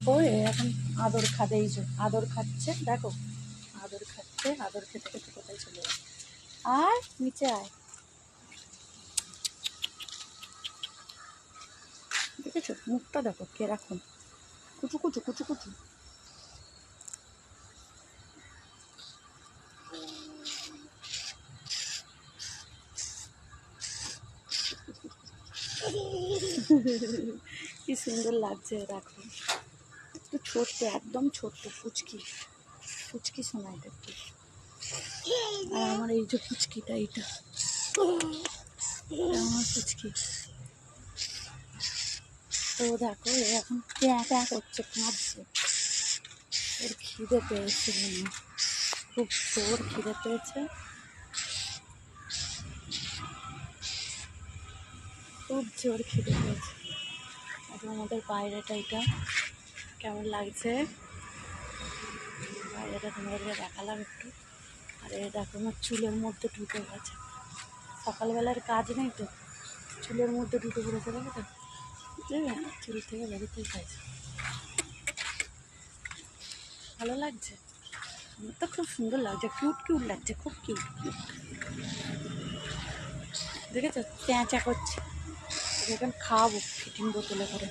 দেখো এখন আদর খাবে, এই যে আদর খাচ্ছে, দেখো আদর খাচ্ছে, আদর খেতে খেতে কোথায় চলে যাবে। আর নিচে আয়, দেখেছো মুখটা দেখো কেরকম কুচু কুচু কুচু কুচু। কি সুন্দর লাগছে দেখো, একটু ছোট্ট, একদম ছোট্ট ফুচকি ফুচকি শোনা এটা একটু। আর আমার এই যে ফুচকিটা, এইটা আমার ফুচকি। তো দেখো এখন প্যাঁ প্যাঁ করছে, কাঁদছে, ওর খিদে পেয়েছে, খুব জোর খিদে পেয়েছে, খুব জোর খিদে পেয়েছে। এখন আমাদের বাইরেটা এটা কেমন লাগছে, বাইরেটা তোমাদেরকে দেখালাম একটু। আর এই দেখো আমার চুলের মধ্যে ঢুকে গেছে, সকালবেলার কাজ নেই তো, চুলের মধ্যে ঢুকে পড়েছে, দেখো তো, চুল থেকে বেরোতেই খাইছে। ভালো লাগছে, আমার তো খুব সুন্দর লাগছে, কিউট কিউট লাগছে, খুব কিউট কিউট। দেখেছো প্যাঁচা করছে, এখন খাওয়াবো ফিটিং বোতলে করে।